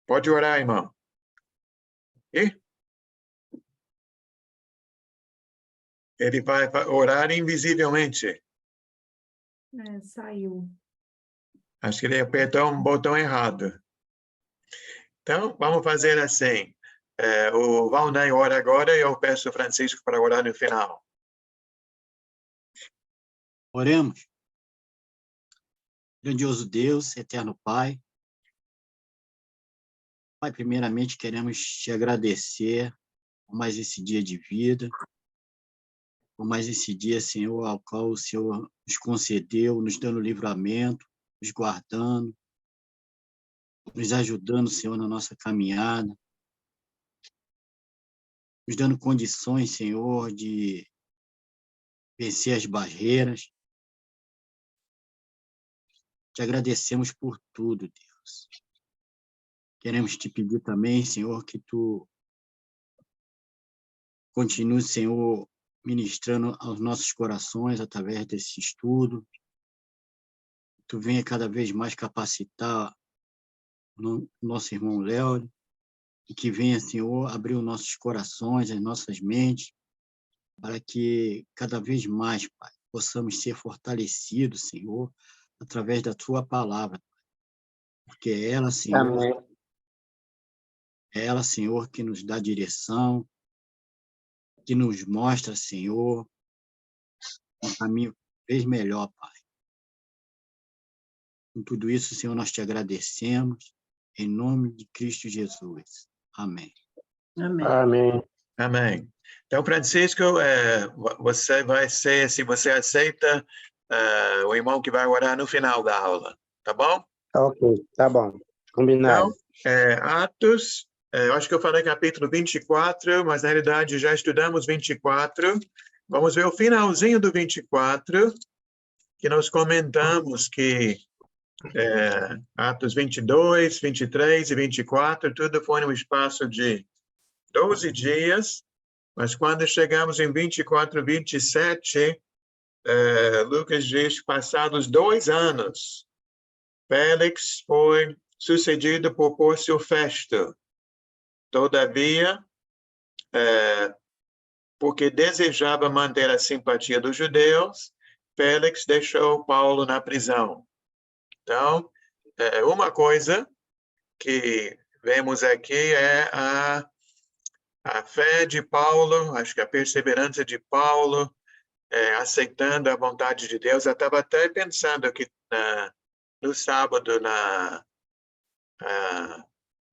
Pode orar, irmão. E ele vai orar invisivelmente. Saiu. Acho que ele apertou um botão errado. Então, vamos fazer assim. O Valnei ora agora e eu peço o Francisco para orar no final. Oremos. Grandioso Deus, eterno Pai. Pai, primeiramente queremos te agradecer por mais esse dia de vida, por mais esse dia, Senhor, ao qual o Senhor nos concedeu, nos dando livramento, nos guardando, nos ajudando, Senhor, na nossa caminhada, nos dando condições, Senhor, de vencer as barreiras. Te agradecemos por tudo, Deus. Queremos te pedir também, Senhor, que tu continue, Senhor, ministrando aos nossos corações através desse estudo. Tu venha cada vez mais capacitar o nosso irmão Léo, e que venha, Senhor, abrir os nossos corações, as nossas mentes, para que cada vez mais, Pai, possamos ser fortalecidos, Senhor, através da tua palavra, porque é ela, Senhor, Amém. é ela, Senhor, que nos dá direção, que nos mostra, Senhor, um caminho cada vez melhor, Pai. Com tudo isso, Senhor, nós te agradecemos, em nome de Cristo Jesus. Amém. Amém. Amém. Amém. Então, Francisco, você vai ser, se você aceita, o irmão que vai orar no final da aula, tá bom? Ok, tá bom. Combinado. Então, Atos, eu acho que eu falei capítulo 24, mas na realidade já estudamos 24. Vamos ver o finalzinho do 24, que nós comentamos que Atos 22, 23 e 24, tudo foi no espaço de 12 dias, mas quando chegamos em 24, 27, Lucas diz, passados 2 anos, Félix foi sucedido por Pórcio Festo. Todavia, porque desejava manter a simpatia dos judeus, Félix deixou Paulo na prisão. Então, uma coisa que vemos aqui é a fé de Paulo, acho que a perseverança de Paulo, aceitando a vontade de Deus. Eu estava até pensando que no sábado, na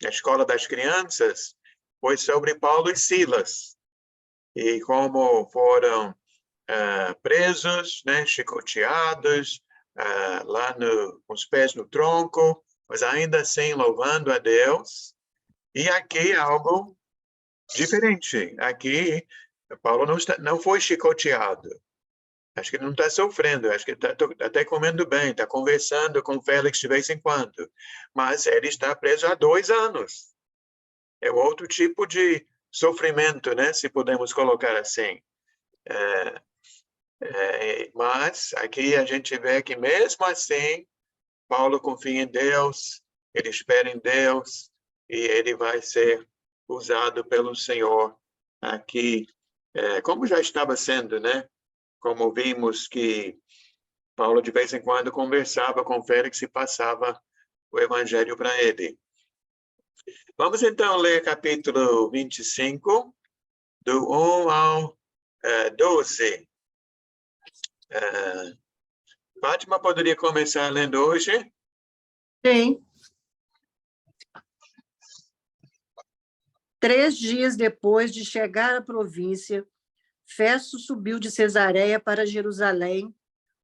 escola das crianças, foi sobre Paulo e Silas, e como foram presos, né, chicoteados, lá com os pés no tronco, mas ainda assim louvando a Deus. E aqui algo diferente. Aqui, Paulo não foi chicoteado. Acho que ele não está sofrendo, acho que ele está até comendo bem, está conversando com Félix de vez em quando. Mas ele está preso há 2 anos. É outro tipo de sofrimento, né, se podemos colocar assim. Mas aqui a gente vê que mesmo assim, Paulo confia em Deus, ele espera em Deus, e ele vai ser usado pelo Senhor aqui, como já estava sendo, né? Como vimos que Paulo de vez em quando conversava com Félix e passava o evangelho para ele. Vamos então ler capítulo 25, do 1 ao 12. Fátima poderia começar lendo hoje? Sim. 3 dias depois de chegar à província, Festo subiu de Cesareia para Jerusalém,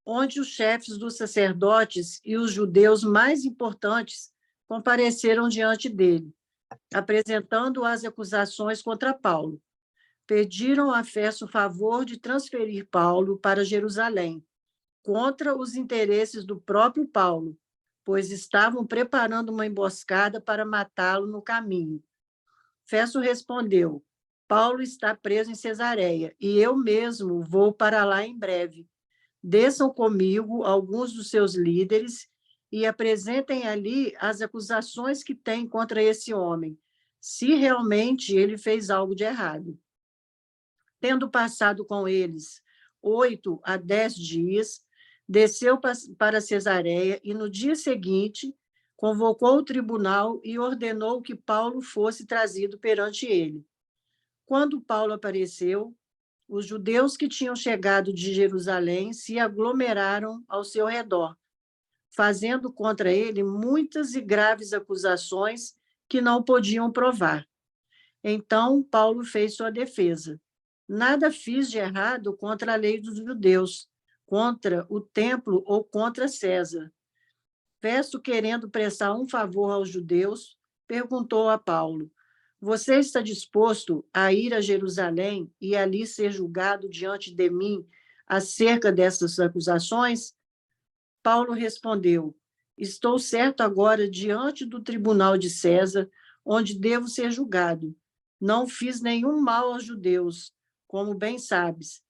onde os chefes dos sacerdotes e os judeus mais importantes compareceram diante dele, apresentando as acusações contra Paulo. Pediram a Festo o favor de transferir Paulo para Jerusalém, contra os interesses do próprio Paulo, pois estavam preparando uma emboscada para matá-lo no caminho. Festo respondeu: Paulo está preso em Cesareia, e eu mesmo vou para lá em breve. desçam comigo alguns dos seus líderes e apresentem ali as acusações que têm contra esse homem, se realmente ele fez algo de errado. Tendo passado com eles 8 a 10 dias, desceu para Cesareia e, no dia seguinte, convocou o tribunal e ordenou que Paulo fosse trazido perante ele. Quando Paulo apareceu, os judeus que tinham chegado de Jerusalém se aglomeraram ao seu redor, fazendo contra ele muitas e graves acusações que não podiam provar. Então, Paulo fez sua defesa. Nada fiz de errado contra a lei dos judeus, contra o templo ou contra César. Festo, querendo prestar um favor aos judeus, perguntou a Paulo: você está disposto a ir a Jerusalém e ali ser julgado diante de mim acerca dessas acusações? Paulo respondeu: estou certo agora diante do tribunal de César, onde devo ser julgado. Não fiz nenhum mal aos judeus, como bem sabes.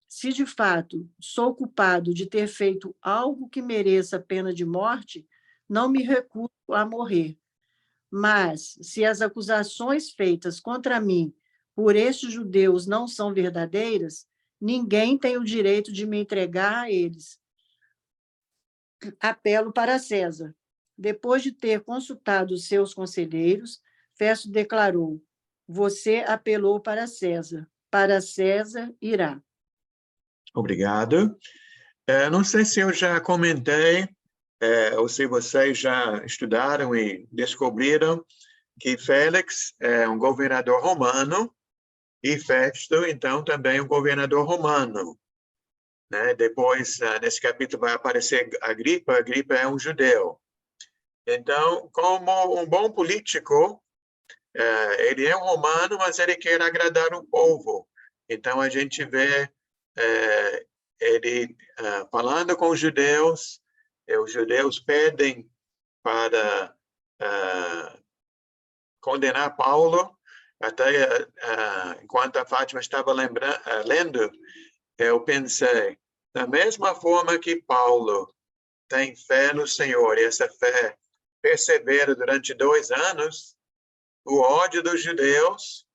Se de fato sou culpado de ter feito algo que mereça pena de morte, não me recuso a morrer. Mas, se as acusações feitas contra mim por estes judeus não são verdadeiras, ninguém tem o direito de me entregar a eles. Apelo para César. Depois de ter consultado os seus conselheiros, Festo declarou: você apelou para César irá. Obrigado. Não sei se eu já comentei, ou se vocês já estudaram e descobriram que Félix é um governador romano e Festo, então, também um governador romano. Né? Depois, nesse capítulo, vai aparecer Agripa. Agripa é um judeu. Então, como um bom político, ele é um romano, mas ele quer agradar o povo. Então, a gente vê ele falando com os judeus pedem para condenar Paulo. Até enquanto a Fátima estava lendo, eu pensei, da mesma forma que Paulo tem fé no Senhor, e essa fé persevera durante 2 anos, o ódio dos judeus,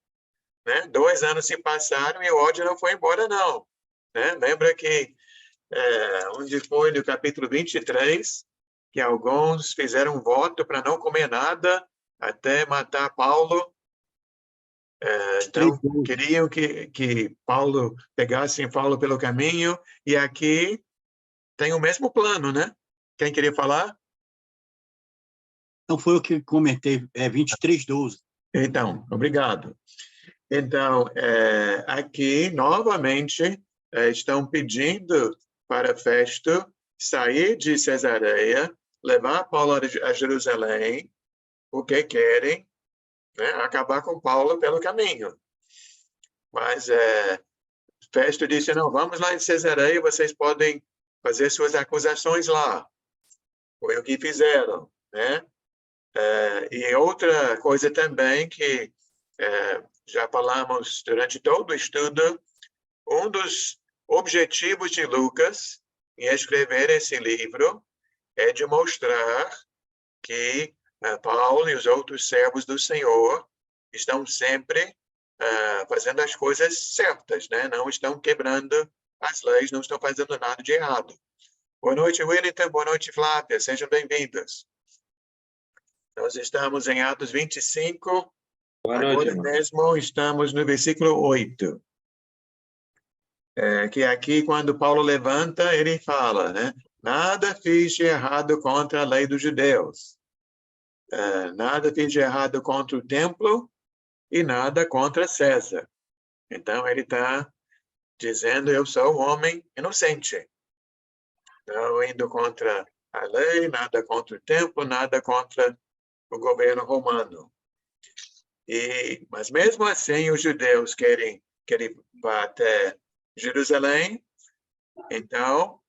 né? 2 anos se passaram e o ódio não foi embora, não. Né? Lembra que, onde foi no capítulo 23, que alguns fizeram um voto para não comer nada até matar Paulo. Então, queriam que Paulo pegasse Paulo pelo caminho, e aqui tem o mesmo plano, né? Quem queria falar? Então, foi o que comentei, 23:12. Então, obrigado. Então, aqui, novamente, estão pedindo para Festo sair de Cesareia, levar Paulo a Jerusalém, porque querem, né, acabar com Paulo pelo caminho. Mas Festo disse, não, vamos lá em Cesareia, vocês podem fazer suas acusações lá. Foi o que fizeram, né? E outra coisa também que já falamos durante todo o estudo, um dos objetivos de Lucas em escrever esse livro é de mostrar que Paulo e os outros servos do Senhor estão sempre fazendo as coisas certas, né? Não estão quebrando as leis, não estão fazendo nada de errado. Boa noite, Wellington. Boa noite, Flávia. Sejam bem-vindos. Nós estamos em Atos 25. Boa noite, Agora mesmo estamos no versículo 8. Que aqui, quando Paulo levanta, ele fala, né? Nada fiz de errado contra a lei dos judeus. Nada fiz de errado contra o templo e nada contra César. Então, ele está dizendo, eu sou um homem inocente. Não indo contra a lei, nada contra o templo, nada contra o governo romano. Mas mesmo assim, os judeus querem que ele vá até Jerusalém. Então,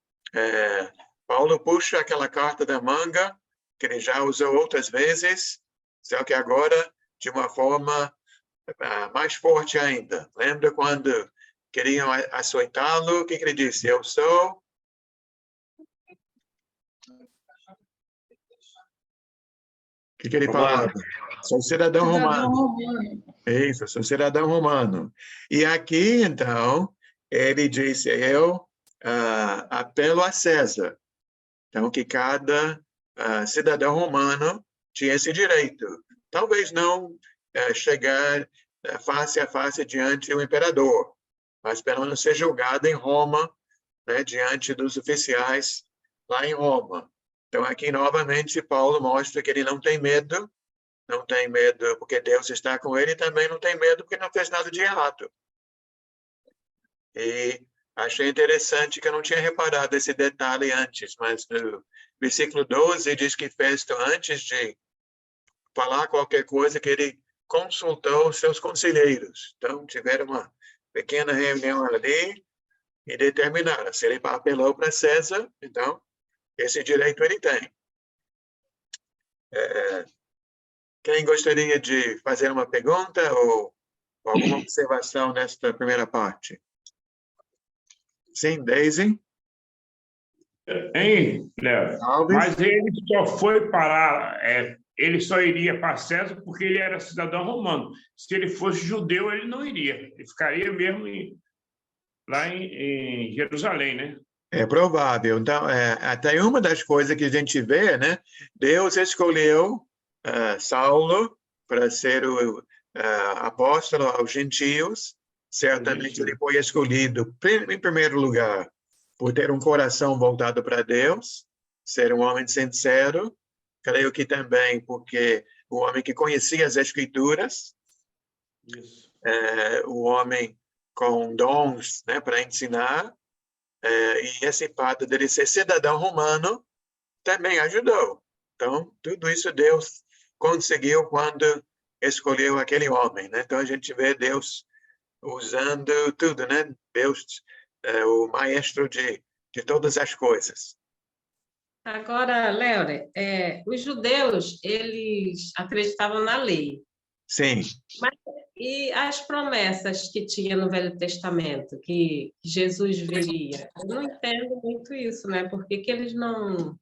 Paulo puxa aquela carta da manga, que ele já usou outras vezes, só que agora de uma forma mais forte ainda. Lembra quando queriam açoitá-lo? O que ele disse? Eu sou O que ele Romano. falava? Sou cidadão Cidadão romano. romano. Isso, sou cidadão romano. E aqui, então, ele disse, eu apelo a César. Então, que cada cidadão romano tinha esse direito. Talvez não chegar face a face diante do imperador, mas pelo menos ser julgado em Roma, né, diante dos oficiais lá em Roma. Então, aqui, novamente, Paulo mostra que ele não tem medo porque Deus está com ele, e também não tem medo porque não fez nada de errado. E achei interessante que eu não tinha reparado esse detalhe antes, mas no versículo 12 diz que Festo, antes de falar qualquer coisa, que ele consultou os seus conselheiros. Então, tiveram uma pequena reunião ali e determinaram. Se ele apelou para César, então, esse direito ele tem. Quem gostaria de fazer uma pergunta ou alguma observação nesta primeira parte? Sim, Daisy? Hein, Léo? Alves? Mas ele só foi parar, ele só iria para César porque ele era cidadão romano. Se ele fosse judeu, ele não iria. Ele ficaria mesmo lá em Jerusalém, né? É provável. Então, até uma das coisas que a gente vê, né? Deus escolheu Saulo para ser o apóstolo aos gentios. Certamente ele foi escolhido, em primeiro lugar, por ter um coração voltado para Deus, ser um homem sincero. Creio que também porque o homem que conhecia as Escrituras, o homem com dons, né, para ensinar, e esse fato dele ser cidadão romano também ajudou. Então, tudo isso Deus conseguiu quando escolheu aquele homem, né? Então, a gente vê Deus usando tudo, né? Deus é o maestro de todas as coisas. Agora, Léo, os judeus, eles acreditavam na lei. Sim. E as promessas que tinha no Velho Testamento, que Jesus viria? Eu não entendo muito isso, né? Por que eles não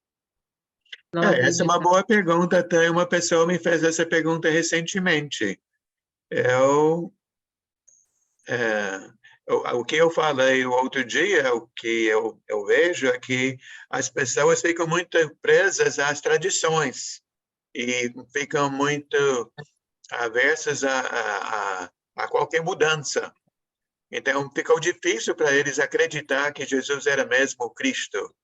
Essa é uma boa pergunta. Até uma pessoa me fez essa pergunta recentemente. O que eu falei o outro dia, o que eu vejo é que as pessoas ficam muito presas às tradições e ficam muito aversas a qualquer mudança. Então, ficou difícil para eles acreditar que Jesus era mesmo Cristo.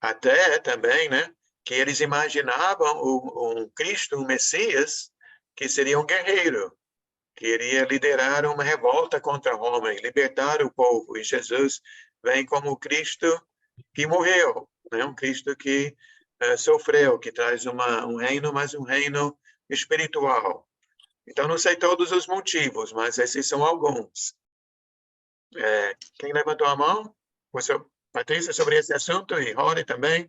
Até também, né, que eles imaginavam um Cristo, um Messias, que seria um guerreiro, que iria liderar uma revolta contra Roma e libertar o povo. E Jesus vem como Cristo que morreu, né? Um Cristo que sofreu, que traz um reino, mas um reino espiritual. Então, não sei todos os motivos, mas esses são alguns. Quem levantou a mão? Patrícia, sobre esse assunto, e Rory também?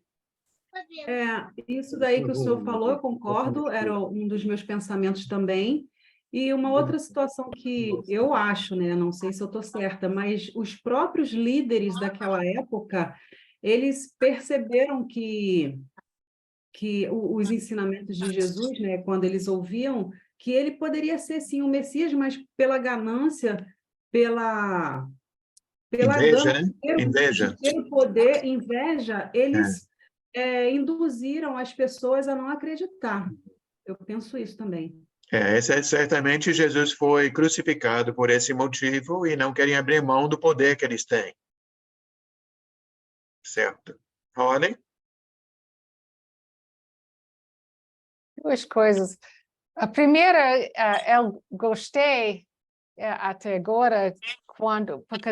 Isso daí que o senhor falou, eu concordo, era um dos meus pensamentos também. E uma outra situação que eu acho, né, não sei se eu estou certa, mas os próprios líderes daquela época, eles perceberam que os ensinamentos de Jesus, né, quando eles ouviam, que ele poderia ser, sim, o Messias, mas pela ganância, pela Inveja, né? Inveja. Pelo poder, inveja, eles induziram as pessoas a não acreditar. Eu penso isso também. Certamente Jesus foi crucificado por esse motivo e não querem abrir mão do poder que eles têm. Certo. Rony? Duas coisas. A primeira, eu gostei até agora, porque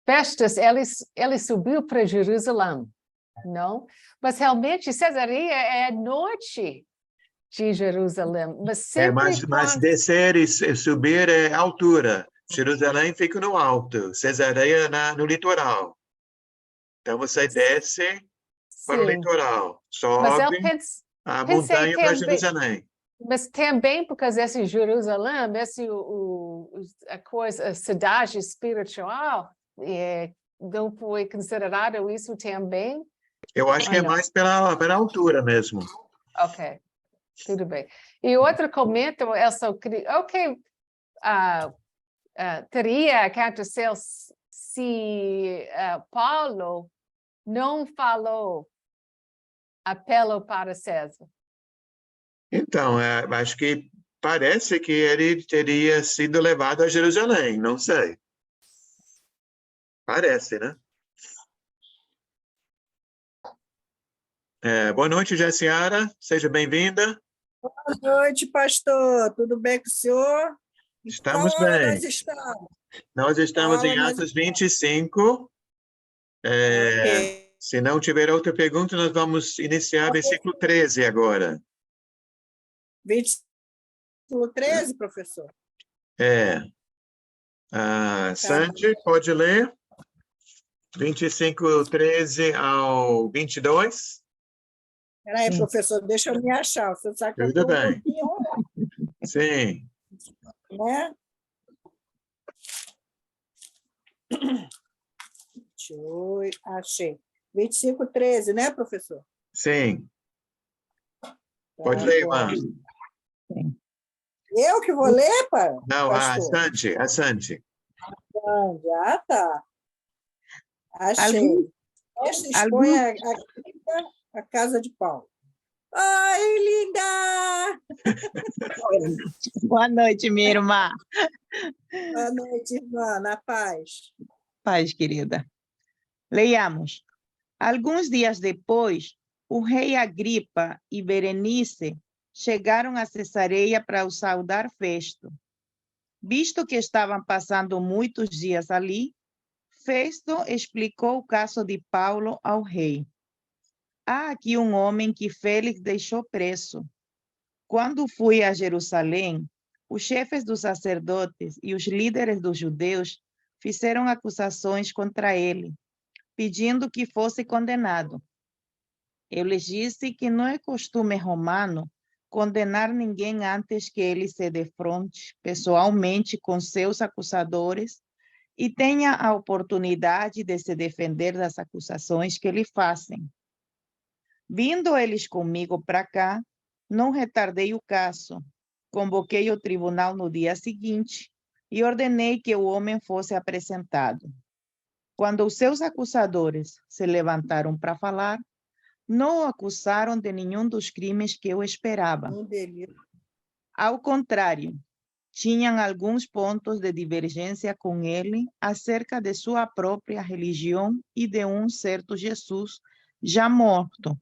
Festus, ele subiu para Jerusalém, não? Mas realmente Cesareia é norte de Jerusalém. Mas descer e subir é altura. Jerusalém fica no alto, Cesareia no litoral. Então você desce para o litoral, sobe a montanha para Jerusalém. Mas também porque esse Jerusalém, a cidade espiritual, não foi considerado isso também? Eu acho que é mais pela altura mesmo. Ok, tudo bem. E outro comentário, eu só queria... Ok, teria acontecido se Paulo não falou apelo para César. Então, acho que parece que ele teria sido levado a Jerusalém, não sei. Parece, né? Boa noite, Jaciara. Seja bem-vinda. Boa noite, pastor. Tudo bem com o senhor? Em Estamos qual hora bem. nós estamos? Nós estamos Aula em nós- Atos 25. Ok. Se não tiver outra pergunta, nós vamos iniciar versículo 13 agora. 13, professor? Sandy, pode ler? 25, 13 ao 22. Espera aí, professor, deixa eu me achar. Você sabe que eu Tudo estou um bem. pouquinho online, Sim. né? Achei. 25, 13, né, professor? Sim. Tá Pode ler, bom. irmã. Eu que vou ler, pai? Não, pastor? a Sandy. Ah, tá. Achei. Esta expõe a casa de Paulo. Ai, linda! Boa noite, minha irmã. Boa noite, irmã. Na paz. Paz, querida. Leiamos. Alguns dias depois, o rei Agripa e Berenice chegaram a Cesareia para o saudar Festo. Visto que estavam passando muitos dias ali, Festo explicou o caso de Paulo ao rei. Há aqui um homem que Félix deixou preso. Quando fui a Jerusalém, os chefes dos sacerdotes e os líderes dos judeus fizeram acusações contra ele, pedindo que fosse condenado. Eu lhes disse que não é costume romano condenar ninguém antes que ele se defronte pessoalmente com seus acusadores e tenha a oportunidade de se defender das acusações que lhe fazem. Vindo eles comigo para cá, não retardei o caso. Convoquei o tribunal no dia seguinte e ordenei que o homem fosse apresentado. Quando os seus acusadores se levantaram para falar, não o acusaram de nenhum dos crimes que eu esperava. Ao contrário, tinham alguns pontos de divergência com ele acerca de sua própria religião e de um certo Jesus já morto,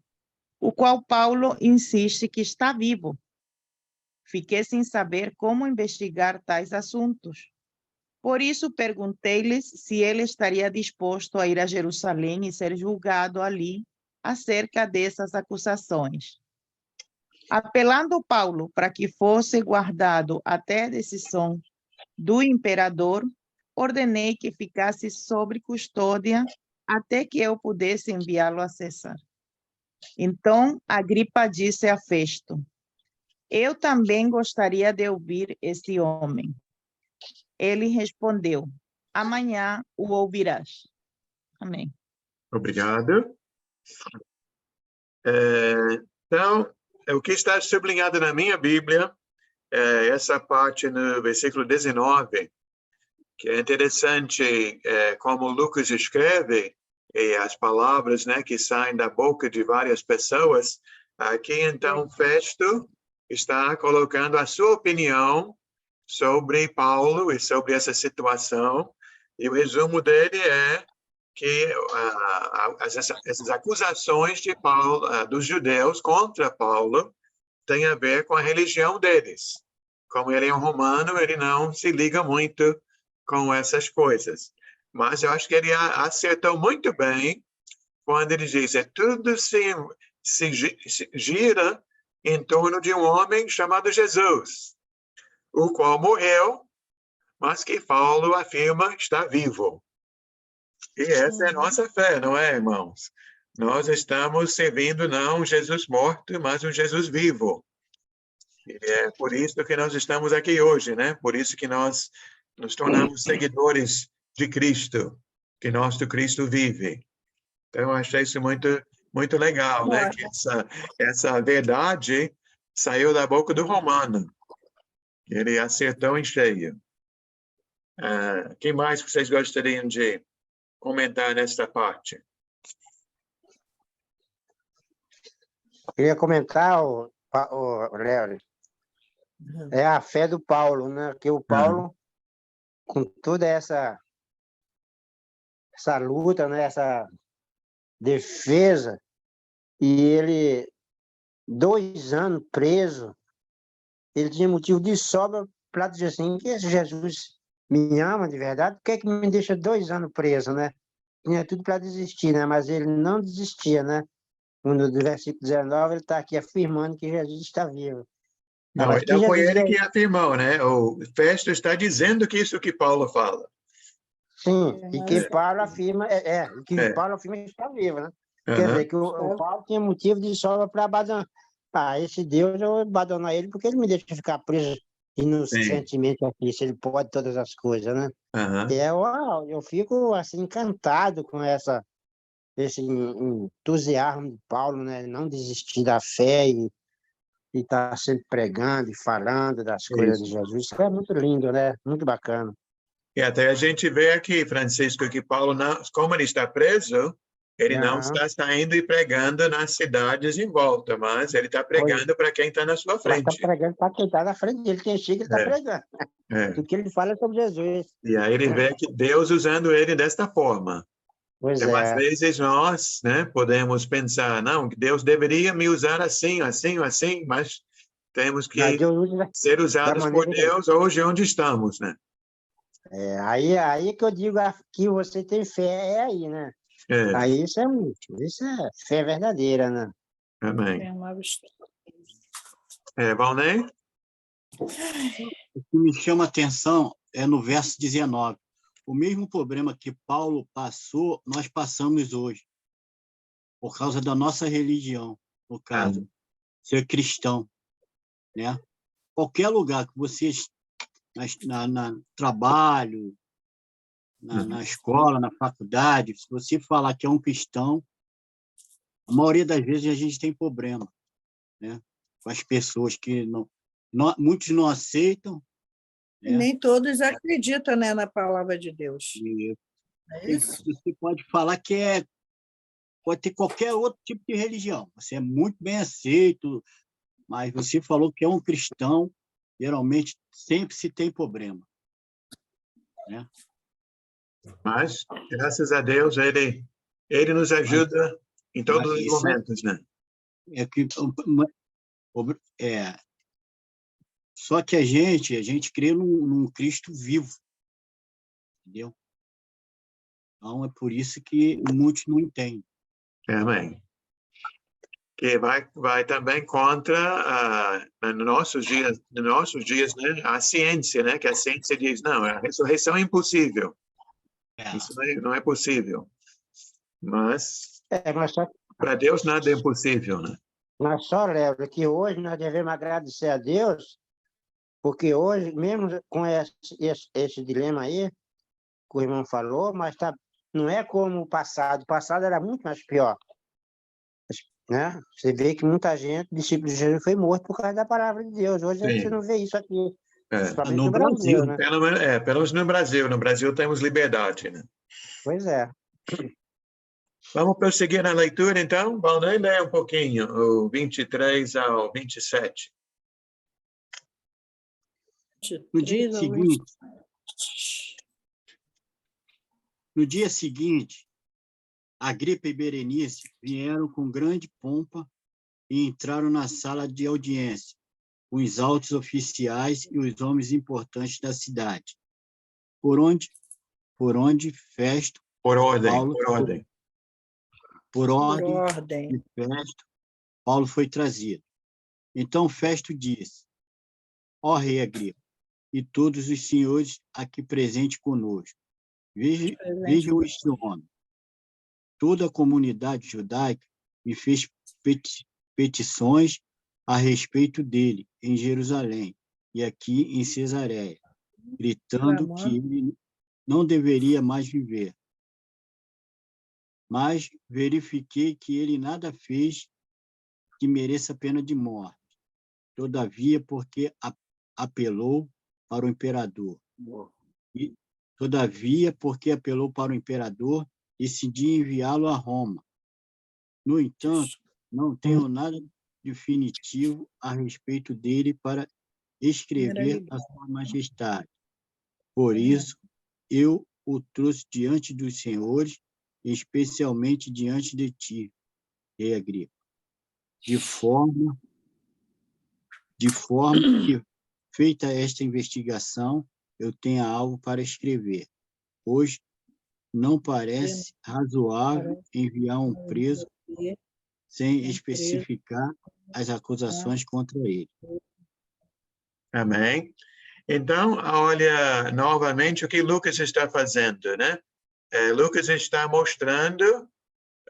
o qual Paulo insiste que está vivo. Fiquei sem saber como investigar tais assuntos. Por isso, perguntei-lhes se ele estaria disposto a ir a Jerusalém e ser julgado ali acerca dessas acusações. Apelando Paulo para que fosse guardado até a decisão do imperador, ordenei que ficasse sob custódia até que eu pudesse enviá-lo a César. Então, Agripa disse a Festo: eu também gostaria de ouvir esse homem. Ele respondeu: amanhã o ouvirás. Amém. Obrigado. Então, o que está sublinhado na minha Bíblia é essa parte no versículo 19, que é interessante como Lucas escreve, e as palavras, né, que saem da boca de várias pessoas. Aqui, então, Festo está colocando a sua opinião sobre Paulo e sobre essa situação, e o resumo dele é que essas acusações de Paulo, dos judeus contra Paulo têm a ver com a religião deles. Como ele é um romano, ele não se liga muito com essas coisas. Mas eu acho que ele acertou muito bem quando ele diz que tudo se gira em torno de um homem chamado Jesus, o qual morreu, mas que Paulo afirma está vivo. E essa é a nossa fé, não é, irmãos? Nós estamos servindo não um Jesus morto, mas um Jesus vivo. E é por isso que nós estamos aqui hoje, né? Por isso que nós nos tornamos seguidores de Cristo. que nosso Cristo vive. Então, eu achei isso muito legal, né? Que essa verdade saiu da boca do Romano. Ele acertou em cheio. O que mais vocês gostariam de comentar nesta parte? Queria comentar, Léo, é a fé do Paulo, né? Que o Paulo, com toda essa luta, né? Essa defesa, e ele, 2 anos preso, ele tinha motivo de sobra para dizer assim, que esse Jesus me ama de verdade, por que é que me deixa 2 anos preso, né? Tinha tudo para desistir, né? Mas ele não desistia, né? No versículo 19, ele está aqui afirmando que Jesus está vivo. Não, Mas não foi ele que afirmou, né? O Festo está dizendo que isso que Paulo fala. Sim, e que Paulo afirma, Paulo afirma que está vivo, né? Quer dizer, que o Paulo tinha motivo de sobra para abandonar. Esse Deus, eu vou abandonar ele porque ele me deixa ficar preso inocentemente aqui, se ele pode todas as coisas, né? Eu fico, assim, encantado com esse entusiasmo de Paulo, né? Não desistir da fé e estar sempre pregando e falando das coisas de Jesus. Isso é muito lindo, né? Muito bacana. E até a gente vê aqui, Francisco, que Paulo, não, como ele está preso, ele não está saindo e pregando nas cidades em volta, mas ele está pregando para quem está na sua frente. Está pregando para quem está na frente dele, quem chega, ele está pregando. Tudo que ele fala é sobre Jesus. E aí ele vê que Deus usando ele desta forma. Pois então, às vezes nós, né, podemos pensar, não, Deus deveria me usar assim, mas temos que ser usados por Deus hoje onde estamos, né? Aí que eu digo que você tem fé, aí, né? Aí isso é fé verdadeira, né? Amém. Valnei? O que me chama a atenção é no verso 19. O mesmo problema que Paulo passou, nós passamos hoje, por causa da nossa religião, no caso, ser cristão, né? Qualquer lugar que você na trabalho, na escola, na faculdade, se você falar que é um cristão, a maioria das vezes a gente tem problema, né? Com as pessoas que muitos não aceitam. Nem todos acreditam, né, na palavra de Deus. É isso? Você pode falar que pode ter qualquer outro tipo de religião. Você é muito bem aceito, mas você falou que é um cristão, geralmente sempre se tem problema, né? Mas, graças a Deus, ele nos ajuda em todos os momentos, né? Só que a gente crê num Cristo vivo, entendeu? Então, é por isso que muitos não entendem. Amém. Que vai também contra, nos nossos dias, né, a ciência, né? Que a ciência diz, não, a ressurreição é impossível. Isso não é possível. Mas para Deus nada é impossível, né? Mas só, Léo, que hoje nós devemos agradecer a Deus, porque hoje, mesmo com esse dilema aí, que o irmão falou, mas não é como o passado. O passado era muito mais pior, né? Você vê que muita gente, discípulo de Jesus, foi morto por causa da palavra de Deus. Hoje a gente não vê isso aqui. Principalmente no Brasil, né? Pelo menos no Brasil. No Brasil temos liberdade, né? Pois é. Vamos prosseguir na leitura, então? Vamos ler um pouquinho, o 23 ao 27. No dia seguinte, Agripa e Berenice vieram com grande pompa e entraram na sala de audiência, com os altos oficiais e os homens importantes da cidade. Por onde Festo... Por ordem. De Festo, Paulo foi trazido. Então Festo disse: ó rei Agripa, e todos os senhores aqui presentes conosco, vejam este homem. Toda a comunidade judaica me fez petições a respeito dele em Jerusalém e aqui em Cesareia, gritando que ele não deveria mais viver. mas verifiquei que ele nada fez que mereça pena de morte. Todavia, porque apelou para o imperador. Todavia, porque apelou para o imperador, decidi enviá-lo a Roma. No entanto, não tenho nada definitivo a respeito dele para escrever a sua majestade. Por isso, eu o trouxe diante dos senhores, especialmente diante de ti, rei Agripa, de forma que, feita esta investigação, eu tenha algo para escrever, pois não parece razoável enviar um preso sem especificar as acusações contra ele. Amém. Então, olha novamente o que Lucas está fazendo, né? Lucas está mostrando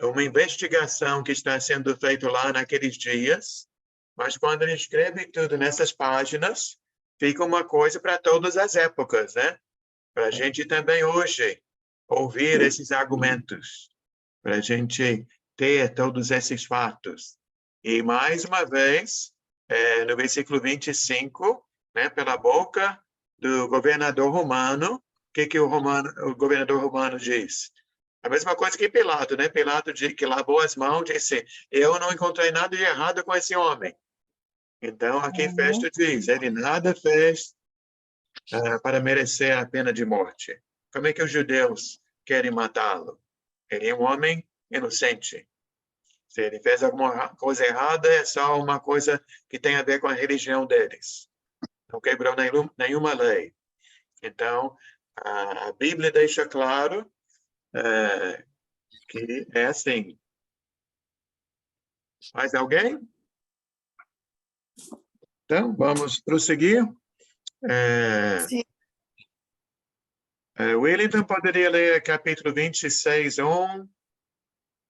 uma investigação que está sendo feita lá naqueles dias, mas quando ele escreve tudo nessas páginas, fica uma coisa para todas as épocas, né? Para a gente também hoje ouvir esses argumentos, para a gente ter todos esses fatos. E mais uma vez, no versículo 25, né, pela boca do governador romano, o que o governador romano diz? A mesma coisa que Pilato, né? Pilato que lavou as mãos, disse, eu não encontrei nada de errado com esse homem. Então, aqui Festo diz, ele nada fez para merecer a pena de morte. Como é que os judeus querem matá-lo? Ele é um homem inocente. Se ele fez alguma coisa errada, é só uma coisa que tem a ver com a religião deles. Não quebrou nenhuma lei. Então, a Bíblia deixa claro que é assim. Mais alguém? Então, vamos prosseguir. Sim. Wellington poderia ler capítulo 26, 1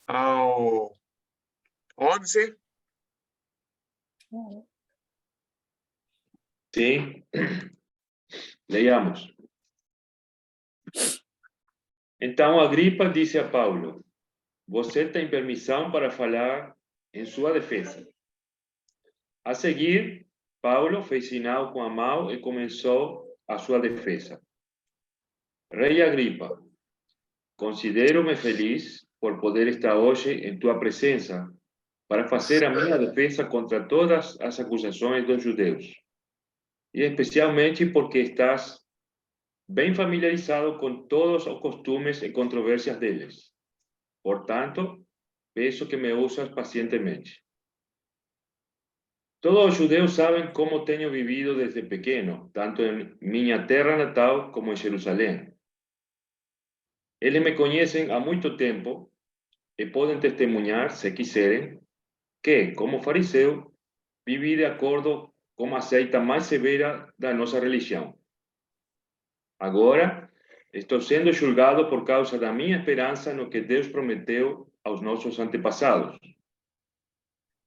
ao 11? Sim. Leiamos. Então Agripa disse a Paulo, você tem permissão para falar em sua defesa. A seguir, Paulo fez sinal com a mão e começou a sua defesa. Rei Agripa, considero-me feliz por poder estar hoje em tua presença para fazer a minha defesa contra todas as acusações dos judeus, e especialmente porque estás bem familiarizado com todos os costumes e controvérsias deles. Portanto, peço que me ouças pacientemente. Todos os judeus sabem como tenho vivido desde pequeno, tanto em minha terra natal como em Jerusalém. Eles me conhecem há muito tempo e podem testemunhar, se quiserem, que, como fariseu, vivi de acordo com a seita mais severa da nossa religião. Agora, estou sendo julgado por causa da minha esperança no que Deus prometeu aos nossos antepassados.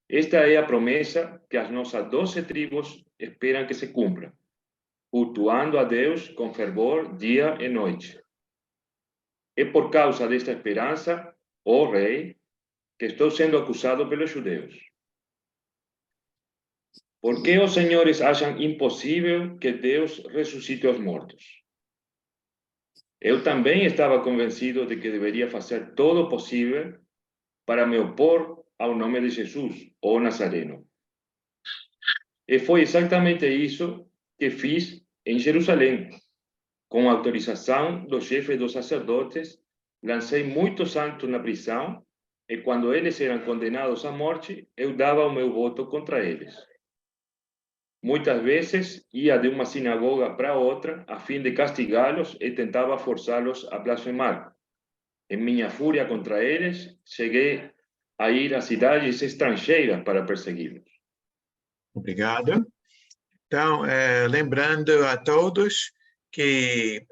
Esta é a promessa que as nossas 12 tribos esperam que se cumpra, cultuando a Deus com fervor dia e noite. É por causa desta esperança, ó rei, que estou sendo acusado pelos judeus. Por que os senhores acham impossível que Deus ressuscite os mortos? Eu também estava convencido de que deveria fazer todo o possível para me opor ao nome de Jesus, o Nazareno. E foi exatamente isso que fiz em Jerusalém. Com autorização do chefe dos sacerdotes, lancei muitos santos na prisão e quando eles eram condenados à morte, eu dava o meu voto contra eles. Muitas vezes ia de uma sinagoga para outra a fim de castigá-los e tentava forçá-los a blasfemar. Em minha fúria contra eles, cheguei a ir a cidades estrangeiras para persegui-los. Obrigado. Então, lembrando a todos que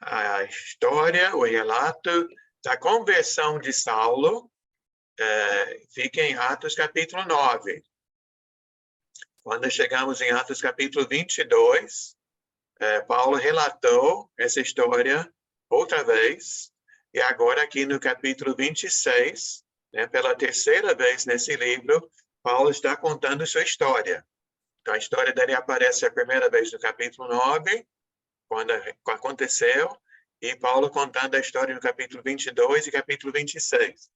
a história, o relato da conversão de Saulo fica em Atos capítulo 9. Quando chegamos em Atos capítulo 22, Paulo relatou essa história outra vez, E agora, aqui no capítulo 26, né, pela terceira vez nesse livro, Paulo está contando sua história. Então, a história dele aparece a primeira vez no capítulo 9, quando aconteceu, e Paulo contando a história no capítulo 22 e capítulo 26.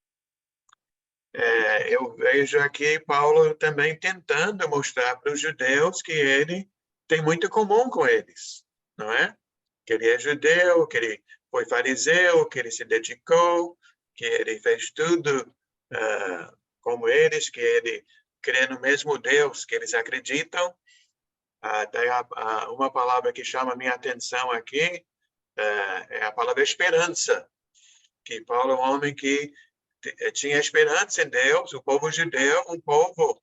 Eu vejo aqui Paulo também tentando mostrar para os judeus que ele tem muito em comum com eles, não é? Que ele é judeu, que ele foi fariseu, que ele se dedicou, que ele fez tudo como eles, que ele crê no mesmo Deus que eles acreditam. Tem uma palavra que chama a minha atenção aqui, é a palavra esperança, que Paulo é um homem que tinha esperança em Deus, o povo judeu, um povo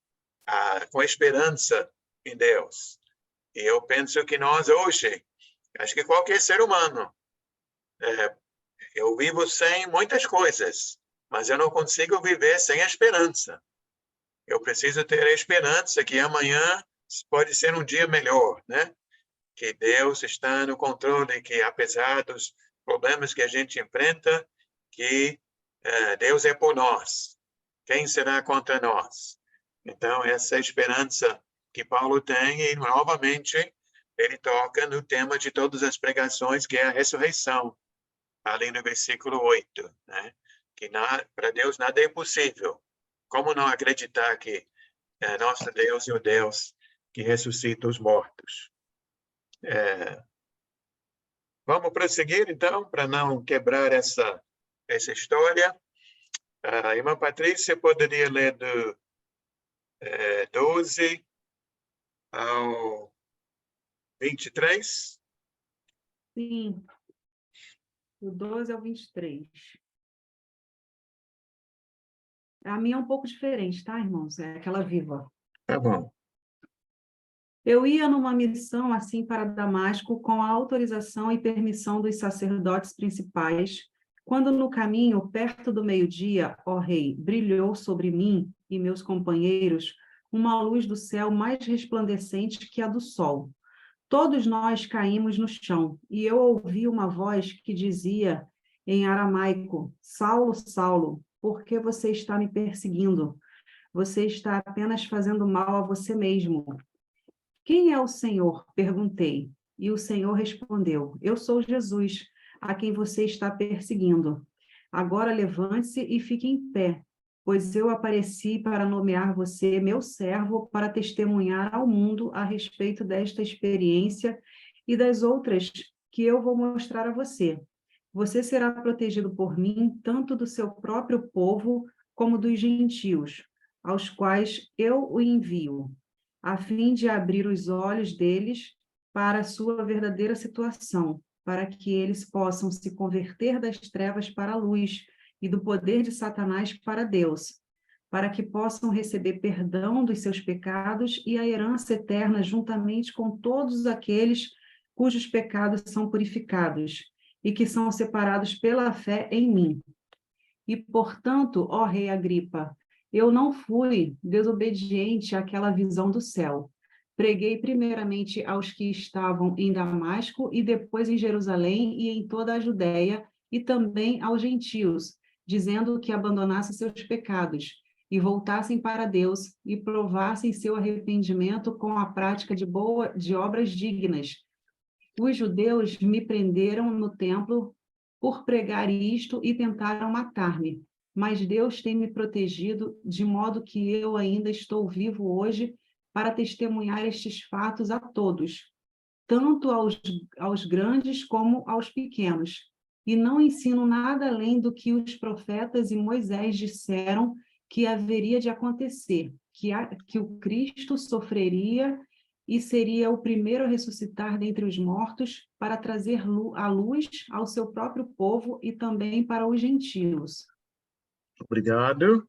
com esperança em Deus. E eu penso que nós hoje, acho que qualquer ser humano, eu vivo sem muitas coisas, mas eu não consigo viver sem a esperança. Eu preciso ter a esperança que amanhã pode ser um dia melhor, né? Que Deus está no controle, que apesar dos problemas que a gente enfrenta, que Deus é por nós. Quem será contra nós? Então, essa esperança que Paulo tem, e novamente ele toca no tema de todas as pregações, que é a ressurreição, ali no versículo 8, né? Que para Deus nada é impossível. Como não acreditar que nosso Deus é o Deus que ressuscita os mortos? Vamos prosseguir, então, para não quebrar essa história. A irmã Patrícia poderia ler do 12 ao 23? Sim, do 12 ao 23. A minha é um pouco diferente, tá, irmãos? É aquela viva. Tá bom. Eu ia numa missão assim para Damasco com a autorização e permissão dos sacerdotes principais, quando no caminho, perto do meio-dia, ó rei, brilhou sobre mim e meus companheiros uma luz do céu mais resplandecente que a do sol. Todos nós caímos no chão, e eu ouvi uma voz que dizia em aramaico: Saulo, Saulo, por que você está me perseguindo? Você está apenas fazendo mal a você mesmo. Quem é o Senhor? Perguntei. E o Senhor respondeu: Eu sou Jesus, a quem você está perseguindo. Agora levante-se e fique em pé, pois eu apareci para nomear você meu servo para testemunhar ao mundo a respeito desta experiência e das outras que eu vou mostrar a você. Você será protegido por mim, tanto do seu próprio povo como dos gentios, aos quais eu o envio, a fim de abrir os olhos deles para a sua verdadeira situação, para que eles possam se converter das trevas para a luz e do poder de Satanás para Deus, para que possam receber perdão dos seus pecados e a herança eterna juntamente com todos aqueles cujos pecados são purificados e que são separados pela fé em mim. E, portanto, ó rei Agripa, eu não fui desobediente àquela visão do céu. Preguei primeiramente aos que estavam em Damasco e depois em Jerusalém e em toda a Judéia e também aos gentios, dizendo que abandonassem seus pecados e voltassem para Deus e provassem seu arrependimento com a prática de obras dignas. Os judeus me prenderam no templo por pregar isto e tentaram matar-me, mas Deus tem me protegido de modo que eu ainda estou vivo hoje para testemunhar estes fatos a todos, tanto aos grandes como aos pequenos. E não ensino nada além do que os profetas e Moisés disseram que haveria de acontecer, que o Cristo sofreria e seria o primeiro a ressuscitar dentre os mortos para trazer a luz ao seu próprio povo e também para os gentios. Obrigado.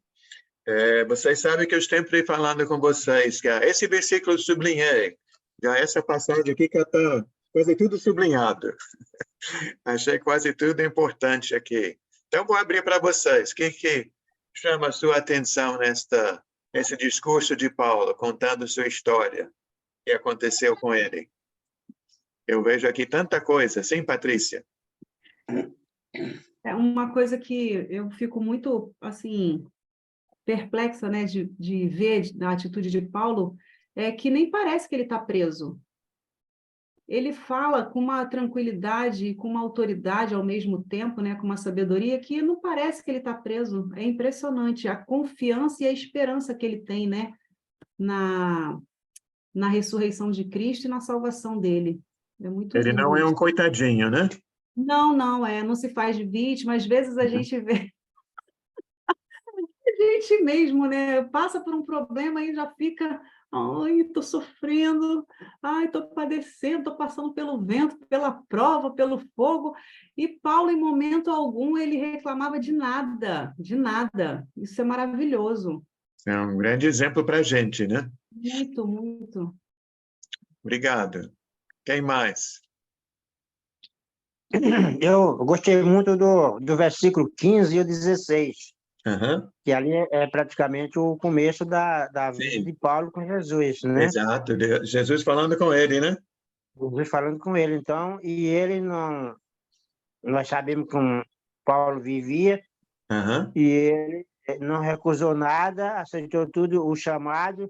Vocês sabem que eu estou sempre falando com vocês que esse versículo sublinhei, já essa passagem aqui que está quase tudo sublinhado. Achei quase tudo importante aqui. Então, vou abrir para vocês. O que chama a sua atenção nesse discurso de Paulo, contando sua história? O que aconteceu com ele? Eu vejo aqui tanta coisa. Sim, Patrícia? É uma coisa que eu fico muito, assim, perplexa, né, de ver na atitude de Paulo, é que nem parece que ele está preso. Ele fala com uma tranquilidade e com uma autoridade ao mesmo tempo, né, com uma sabedoria que não parece que ele está preso. É impressionante a confiança e a esperança que ele tem, né, na ressurreição de Cristo e na salvação dele. É muito Ele lindo não é um isso. coitadinho, né? Não se faz de vítima. Às vezes a gente vê a gente mesmo, né, passa por um problema e já fica, ai, estou sofrendo, ai, estou padecendo, estou passando pelo vento, pela prova, pelo fogo. E Paulo, em momento algum, ele reclamava de nada, de nada. Isso é maravilhoso. É um grande exemplo para a gente, né? Muito, muito. Obrigado. Quem mais? Eu gostei muito do versículo 15 e o 16, Aham. que ali é praticamente o começo da vida Sim, de Paulo com Jesus, né? exato. Jesus falando com ele, né? Jesus falando com ele, então, e ele não... Nós sabemos como Paulo vivia, Aham. e ele não recusou nada, aceitou tudo, o chamado,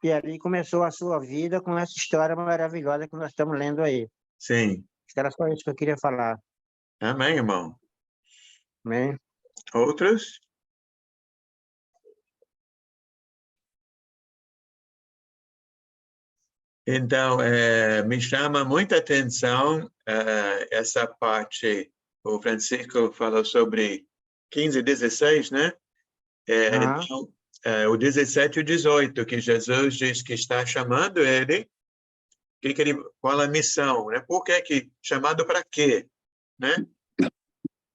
e ali começou a sua vida com essa história maravilhosa que nós estamos lendo aí. Sim. Era só isso que eu queria falar, Amém, irmão. né? Outros? Então, me chama muita atenção essa parte, o Francisco falou sobre 15 e 16, né? Aham. Então, o 17 e o 18, que Jesus diz que está chamando ele, qual a missão, né? Por que chamado para quê, né?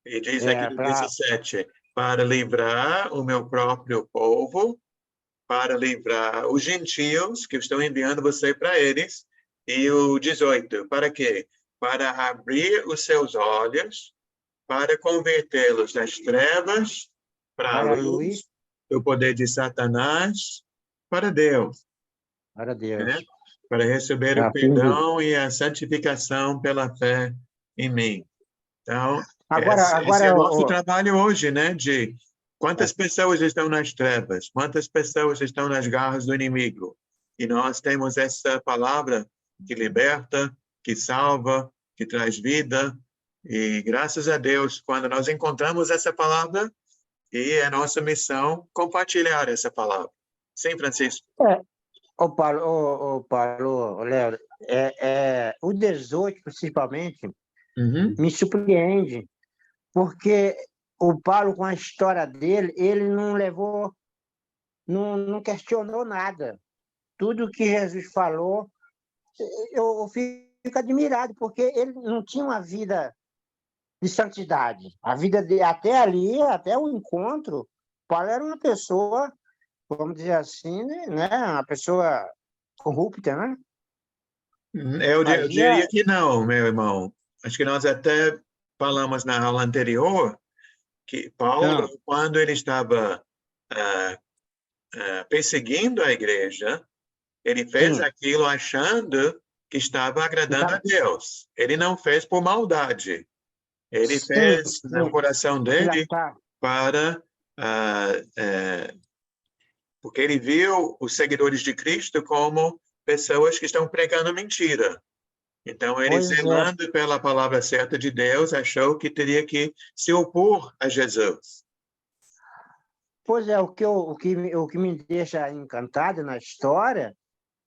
E diz aqui no 17, para livrar o meu próprio povo, para livrar os gentios, que eu estou enviando você para eles. E o 18, para quê? Para abrir os seus olhos, para convertê-los das trevas para a Para a luz, luz, do poder de Satanás, para Deus, para né? Deus. Para receber A o fim de... perdão e a santificação pela fé em mim. Então, Agora, esse é o nosso o... trabalho hoje, né? De quantas pessoas estão nas trevas, quantas pessoas estão nas garras do inimigo. E nós temos essa palavra que liberta, que salva, que traz vida. E graças a Deus, quando nós encontramos essa palavra, e é nossa missão compartilhar essa palavra. Sim, Francisco? Paulo, Léo, o 18, principalmente, Uhum. me surpreende, porque o Paulo, com a história dele, ele não levou, não questionou nada. Tudo que Jesus falou, eu fico admirado, porque ele não tinha uma vida de santidade. A vida dele, até ali, até o encontro, Paulo era uma pessoa, vamos dizer assim, né? Uma pessoa corrupta, né? Eu Fazia... diria que não, meu irmão. Acho que nós até falamos na aula anterior que Paulo, quando ele estava perseguindo a igreja, ele fez aquilo achando que estava agradando a Deus. Ele não fez por maldade. Ele fez no coração dele para... porque ele viu os seguidores de Cristo como pessoas que estão pregando mentira. Então, ele, zelando pela palavra certa de Deus, achou que teria que se opor a Jesus. Pois é, o que me deixa encantado na história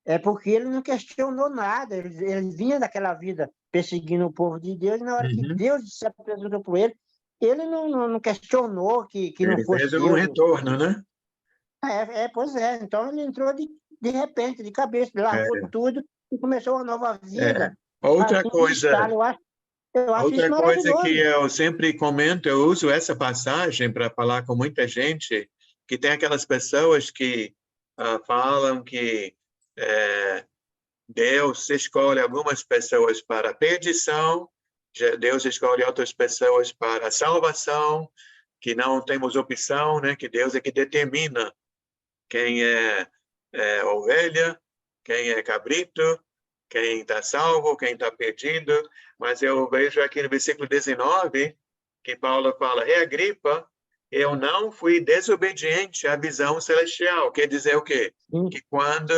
é porque ele não questionou nada, ele vinha daquela vida perseguindo o povo de Deus, e na hora que Deus se apresentou por ele não questionou que não fosse Deus. Ele fez um Deus. retorno, né? Pois é, então ele entrou de repente, de cabeça, largou tudo e começou uma nova vida. Outra coisa... Eu acho isso Outra coisa maravilhoso. que eu sempre comento, eu uso essa passagem para falar com muita gente, que tem aquelas pessoas que falam que Deus escolhe algumas pessoas para a perdição, Deus escolhe outras pessoas para a salvação, que não temos opção, né? Que Deus é que determina quem é ovelha, quem é cabrito, quem está salvo, quem está perdido. Mas eu vejo aqui no versículo 19 que Paulo fala, Rei Agripa, eu não fui desobediente à visão celestial. Quer dizer o quê? Que quando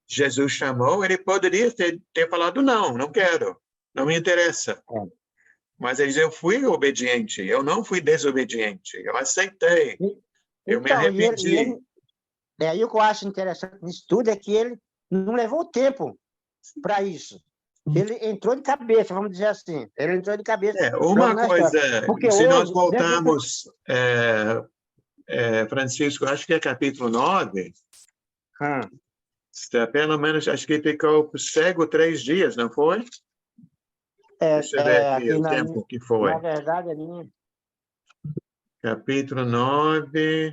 Jesus chamou, ele poderia ter falado, não quero, não me interessa. Mas ele diz, eu fui obediente, eu não fui desobediente, eu aceitei, eu me arrependi. E aí o que eu acho interessante nisso tudo é que ele não levou tempo para isso. Ele entrou de cabeça, vamos dizer assim. Ele entrou de cabeça. Uma coisa, se nós voltarmos, Francisco, acho que é capítulo 9, pelo menos, acho que ficou cego 3 dias, não foi? Deixa eu ver aqui o tempo que foi. Na verdade, a minha... Capítulo 9,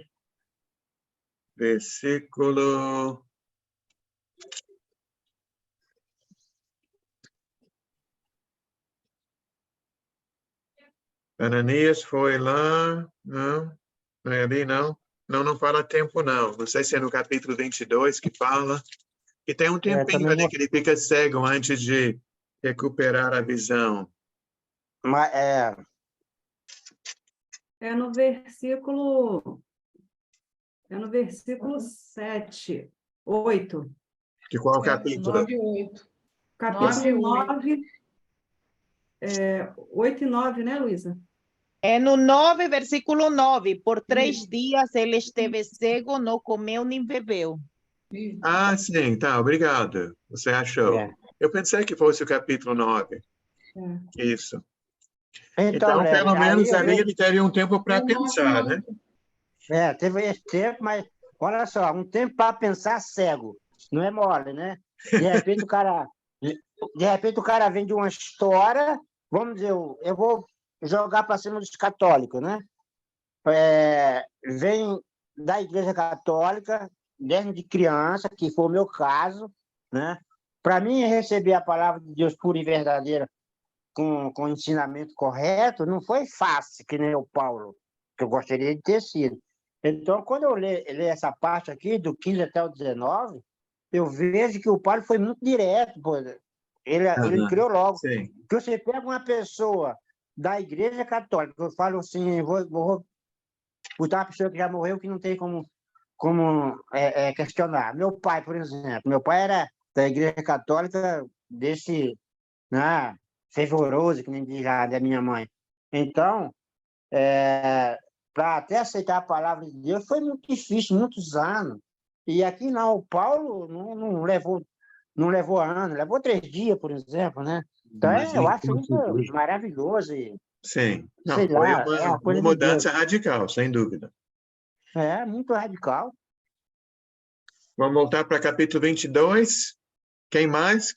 versículo... Ananias foi lá, não é ali, não. Não fala tempo, não. Não sei se é no capítulo 22 que fala. E tem um tempinho ali que ele fica cego antes de recuperar a visão. Mas, É no versículo 7, 8. De qual capítulo? 9 e 8. Capítulo 9, 8 e 9, né, Luísa? É no 9, versículo 9. Por 3 dias ele esteve cego, não comeu nem bebeu. Ah, sim, tá, obrigado. Você achou. Eu pensei que fosse o capítulo 9. Isso. Então, pelo menos ali ele teve um tempo para pensar, né? Teve esse tempo, mas olha só, um tempo para pensar cego. Não é mole, né? De repente o cara vem de uma história, vamos dizer, eu vou jogar para cima dos católicos, né? Vem da Igreja Católica, desde criança, que foi o meu caso, né? Para mim, receber a palavra de Deus pura e verdadeira com o ensinamento correto, não foi fácil, que nem o Paulo, que eu gostaria de ter sido. Então, quando eu leio essa parte aqui, do 15 até o 19, eu vejo que o Paulo foi muito direto, pô. Ele criou logo. Sim. Que você pega uma pessoa da Igreja Católica, eu falo assim, vou botar uma pessoa que já morreu, que não tem como questionar. Meu pai, por exemplo, meu pai era da Igreja Católica desse, né, fervoroso, que nem diz da minha mãe. Então, para até aceitar a palavra de Deus foi muito difícil, muitos anos. E aqui não, o Paulo não levou anos, levou 3 dias, por exemplo, né? Então, eu acho isso maravilhoso. Sim, não, sei foi lá, uma mudança radical, sem dúvida. Muito radical. Vamos voltar para capítulo 22. Quem mais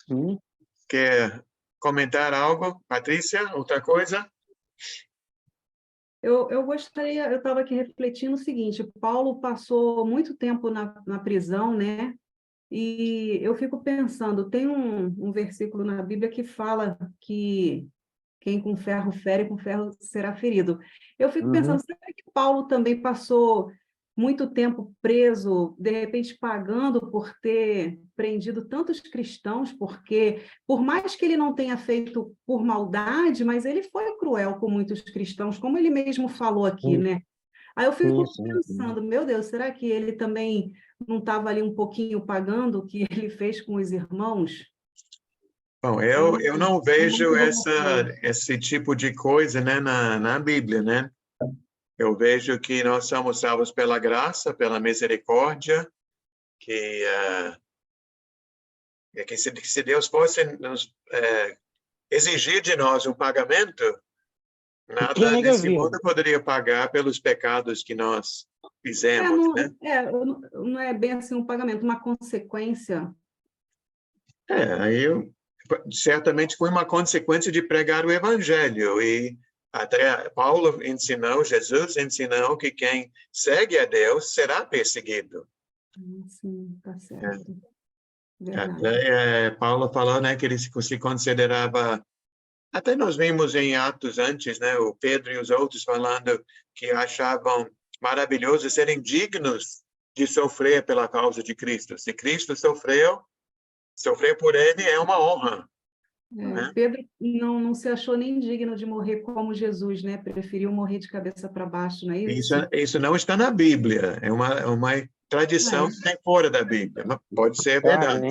quer comentar algo? Patrícia, outra coisa? Eu gostaria, eu estava aqui refletindo o seguinte, Paulo passou muito tempo na prisão, né? E eu fico pensando, tem um versículo na Bíblia que fala que quem com ferro fere, com ferro será ferido. Eu fico pensando, será que Paulo também passou muito tempo preso, de repente pagando por ter prendido tantos cristãos, porque por mais que ele não tenha feito por maldade, mas ele foi cruel com muitos cristãos, como ele mesmo falou aqui, né? Aí eu fico pensando, meu Deus, será que ele também não estava ali um pouquinho pagando o que ele fez com os irmãos? Bom, eu não vejo esse tipo de coisa, né, na Bíblia, né? Eu vejo que nós somos salvos pela graça, pela misericórdia, que se Deus fosse nos exigir de nós um pagamento, nada nesse mundo poderia pagar pelos pecados que nós fizemos, né? Não é bem assim um pagamento, uma consequência. Aí certamente foi uma consequência de pregar o evangelho, e até Paulo ensinou, Jesus ensinou que quem segue a Deus será perseguido. Sim, está certo. Até Paulo falou, né, que ele se considerava, até nós vimos em Atos antes, né, o Pedro e os outros falando que achavam maravilhoso serem dignos de sofrer pela causa de Cristo. Se Cristo sofreu por ele é uma honra. né? Pedro não se achou nem digno de morrer como Jesus, né? Preferiu morrer de cabeça para baixo, não é isso? Isso não está na Bíblia, é uma tradição que tem fora da Bíblia, mas pode ser verdade.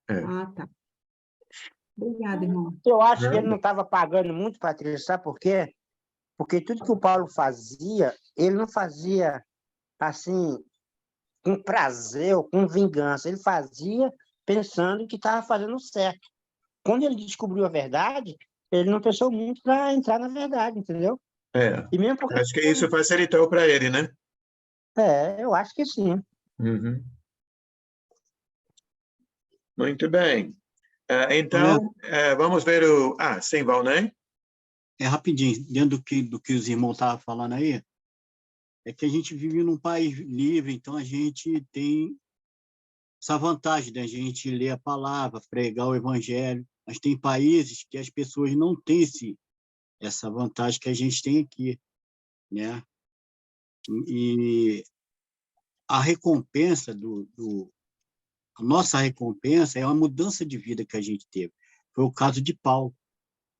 Ah, tá. Obrigada, irmão. Eu acho que ele não estava pagando muito, Patrícia, sabe por quê? Porque tudo que o Paulo fazia, ele não fazia assim, com prazer ou com vingança. Ele fazia pensando que estava fazendo certo. Quando ele descobriu a verdade, ele não pensou muito para entrar na verdade, entendeu? E mesmo porque... Acho que isso facilitou para ele, né? Eu acho que sim. Uhum. Muito bem. Então, vamos ver o... sim, Valnei? Rapidinho, dentro do que os irmãos estavam falando aí, é que a gente vive num país livre, então a gente tem essa vantagem da gente ler a palavra, pregar o evangelho, mas tem países que as pessoas não têm essa vantagem que a gente tem aqui, né? E a recompensa a nossa recompensa é uma mudança de vida que a gente teve. Foi o caso de Paulo.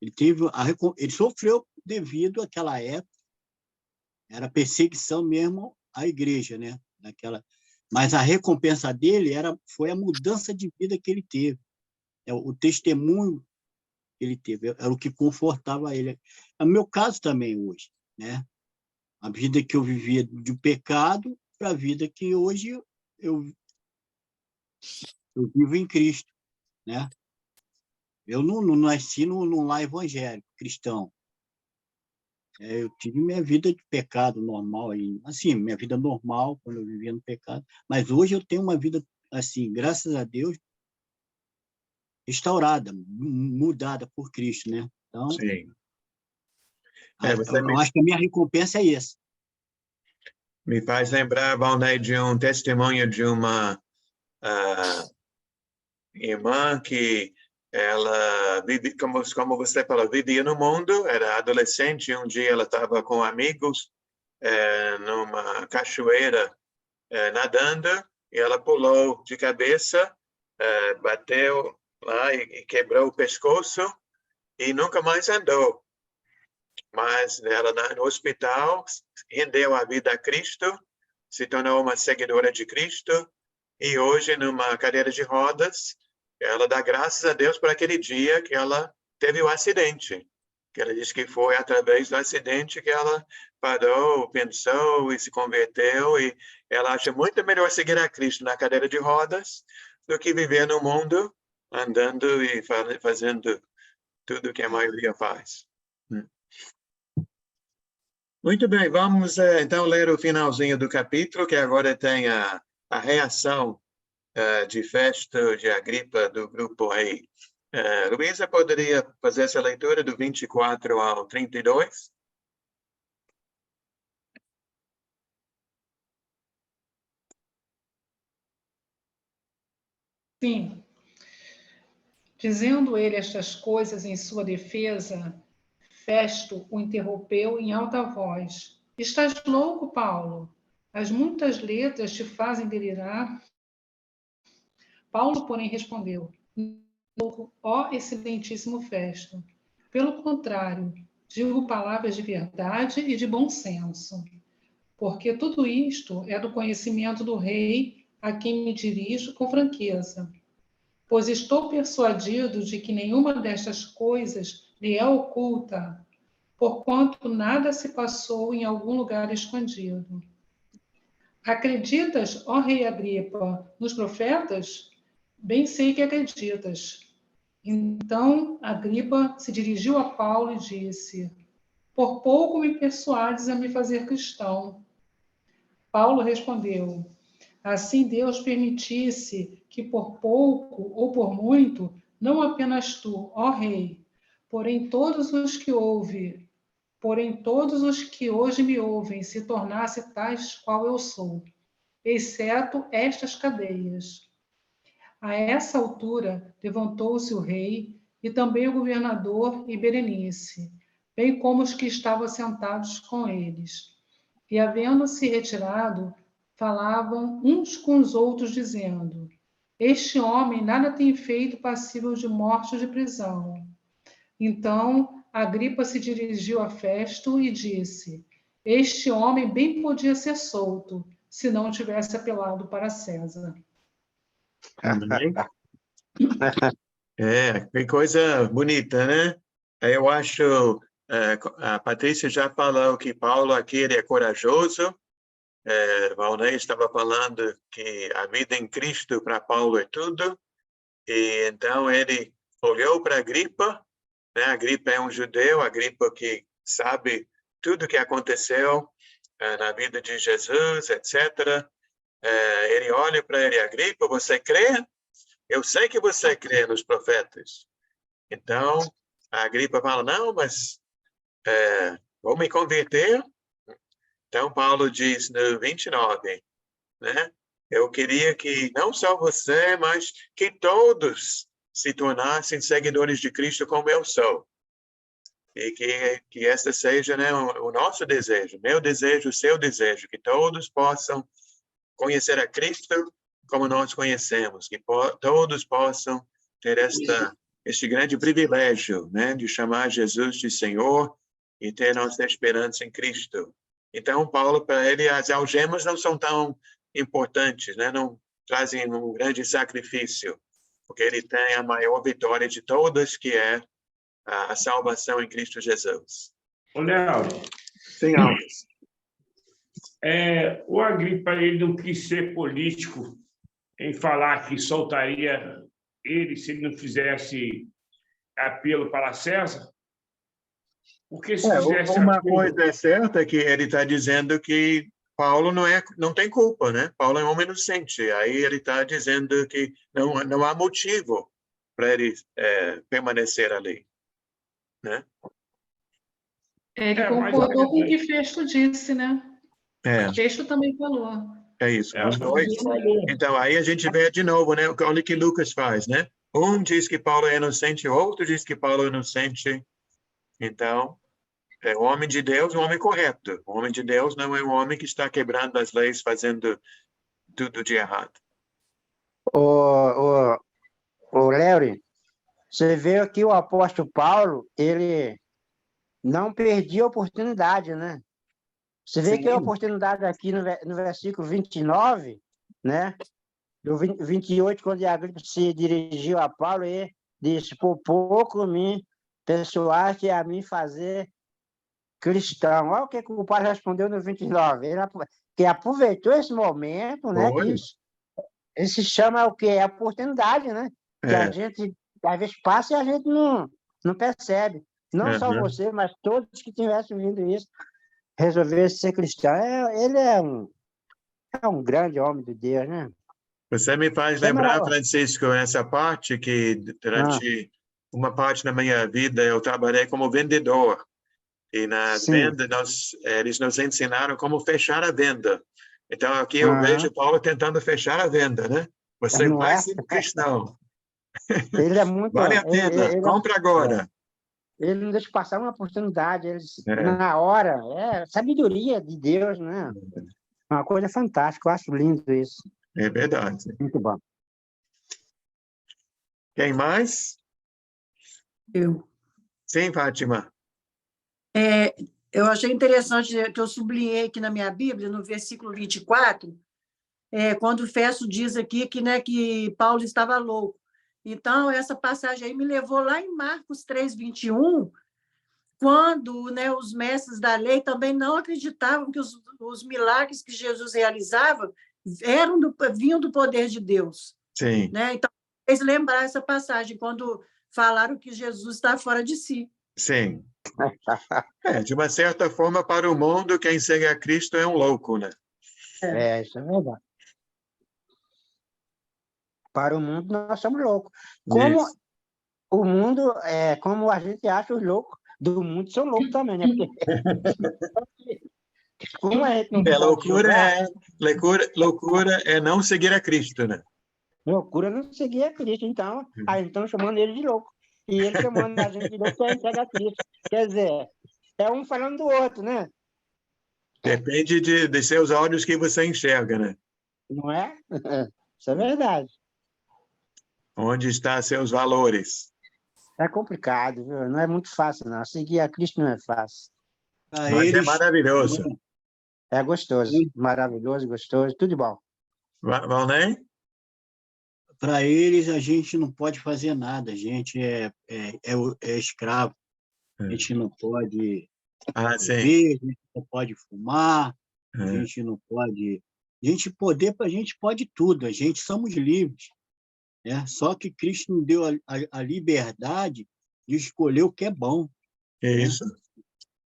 Ele sofreu devido àquela época, era perseguição mesmo à igreja, né? Mas a recompensa dele foi a mudança de vida que ele teve, o testemunho que ele teve, era o que confortava ele. É o meu caso também hoje, né? A vida que eu vivia de pecado para a vida que hoje eu vivo em Cristo, né? Eu não nasci num lar evangélico, cristão. Eu tive minha vida de pecado normal, assim, minha vida normal, quando eu vivia no pecado. Mas hoje eu tenho uma vida, assim, graças a Deus, restaurada, mudada por Cristo, né? Então, sim. Eu acho que a minha recompensa é essa. Me faz lembrar, Valnei, de um testemunho de uma irmã que ela vive, como você falou, vivia no mundo, era adolescente, um dia ela estava com amigos numa cachoeira nadando, e ela pulou de cabeça, bateu lá e quebrou o pescoço, e nunca mais andou. Mas ela no hospital rendeu a vida a Cristo, se tornou uma seguidora de Cristo, e hoje, numa cadeira de rodas, ela dá graças a Deus por aquele dia que ela teve o acidente. Que ela disse que foi através do acidente que ela parou, pensou e se converteu, e ela acha muito melhor seguir a Cristo na cadeira de rodas do que viver no mundo, andando e fazendo tudo que a maioria faz. Muito bem, vamos então ler o finalzinho do capítulo, que agora tem a reação de Festo de Agripa do grupo rei. Luísa, poderia fazer essa leitura do 24 ao 32? Sim. Dizendo ele estas coisas em sua defesa, Festo o interrompeu em alta voz. Estás louco, Paulo? As muitas letras te fazem delirar? Paulo, porém, respondeu: louco, ó excelentíssimo Festo. Pelo contrário, digo palavras de verdade e de bom senso, porque tudo isto é do conhecimento do rei, a quem me dirijo com franqueza. Pois estou persuadido de que nenhuma destas coisas lhe é oculta, porquanto nada se passou em algum lugar escondido. Acreditas, ó rei Agripa, nos profetas? Bem sei que acreditas. Então Agripa se dirigiu a Paulo e disse: por pouco me persuades a me fazer cristão. Paulo respondeu: assim Deus permitisse que por pouco ou por muito, não apenas tu, ó rei, porém todos os que hoje me ouvem se tornasse tais qual eu sou, exceto estas cadeias. A essa altura levantou-se o rei e também o governador e Berenice, bem como os que estavam sentados com eles. E havendo-se retirado, falavam uns com os outros, dizendo: Este homem nada tem feito passível de morte ou de prisão. Então, Agripa se dirigiu a Festo e disse: este homem bem podia ser solto, se não tivesse apelado para César. Amém. Que coisa bonita, né? Eu acho, a Patrícia já falou que Paulo aqui ele é corajoso. Valnei estava falando que a vida em Cristo para Paulo é tudo. E então ele olhou para Agripa, né? Agripa é um judeu, Agripa que sabe tudo o que aconteceu na vida de Jesus, etc. Ele olha para ele, Agripa, você crê? Eu sei que você crê nos profetas. Então, a Agripa fala, não, mas vou me converter. Então, Paulo diz no 29, né? Eu queria que não só você, mas que todos se tornassem seguidores de Cristo como eu sou. E que esta seja, né, o nosso desejo, meu desejo, o seu desejo, que todos possam conhecer a Cristo como nós conhecemos, que todos possam ter este grande privilégio, né, de chamar Jesus de Senhor e ter nossa esperança em Cristo. Então, Paulo, para ele, as algemas não são tão importantes, né, não trazem um grande sacrifício, porque ele tem a maior vitória de todas, que é a salvação em Cristo Jesus. Ô, Léo. Sim, Alves. O Agripa, ele não quis ser político em falar que soltaria ele se ele não fizesse apelo para César? Porque se fizesse uma coisa é certa, que ele está dizendo que Paulo não tem culpa, né? Paulo é um homem inocente. Aí ele está dizendo que não há motivo para ele permanecer ali, né? Ele concordou com o que Festo disse, né? Festo também falou. É isso. Os dois. Então, aí a gente vê de novo, né? Olha o que Lucas faz, né? Um diz que Paulo é inocente, o outro diz que Paulo é inocente. Então, é o homem de Deus, um homem correto. O homem de Deus não é um homem que está quebrando as leis, fazendo tudo de errado. O Léo, você vê que o apóstolo Paulo, ele não perdia a oportunidade, né? Você vê que a oportunidade aqui no versículo 29, né? Do 28, quando Agripa se dirigiu a Paulo, ele disse, por pouco me persuaste a mim fazer cristão. Olha o que o Paulo respondeu no 29. Ele que aproveitou esse momento, né? Ele se chama o quê? A oportunidade, né? Que a gente, às vezes, passa e a gente não percebe. Não só você, mas todos que tivessem vindo isso, resolver ser cristão. Ele é um grande homem de Deus, né? Você me faz lembrar, Francisco, essa parte que durante uma parte da minha vida eu trabalhei como vendedor. E na venda, eles nos ensinaram como fechar a venda. Então, aqui eu vejo Paulo tentando fechar a venda, né? Você vai ser cristão. Ele é muito... Vale a pena, compra agora. Ele não deixa passar uma oportunidade. Na hora, sabedoria de Deus, né? Uma coisa fantástica, eu acho lindo isso. É verdade. Muito bom. Quem mais? Eu. Sim, Fátima. Eu achei interessante que eu sublinhei aqui na minha Bíblia, no versículo 24, quando o Festo diz aqui que Paulo estava louco. Então, essa passagem aí me levou lá em Marcos 3:21, quando, né, os mestres da lei também não acreditavam que os milagres que Jesus realizava vinham do poder de Deus. Sim. Né? Então, eles lembraram essa passagem, quando falaram que Jesus está fora de si. Sim. De uma certa forma, para o mundo, quem segue a Cristo é um louco, né? Isso é verdade. Para o mundo, nós somos loucos. Como o mundo, como a gente acha os loucos do mundo são loucos também, né? Porque... Como a gente não loucura é não seguir a Cristo, né? Loucura é não seguir a Cristo. Então, a gente está chamando ele de louco. E ele chamando a gente de louco para entregar a Cristo. Quer dizer, é um falando do outro, né? Depende de seus olhos que você enxerga, né? Não é? Isso é verdade. Onde estão seus valores? É complicado, viu? Não é muito fácil, não. Seguir a Cristo não é fácil. Para Mas é eles, maravilhoso. É gostoso, maravilhoso, gostoso, tudo de bom. Valnei? para eles, a gente não pode fazer nada, a gente é escravo. A gente não pode sim. beber, a gente não pode fumar, a É. gente não pode... A gente pode tudo, a gente somos livres. Né? Só que Cristo nos deu a liberdade de escolher o que é bom. Isso. Né?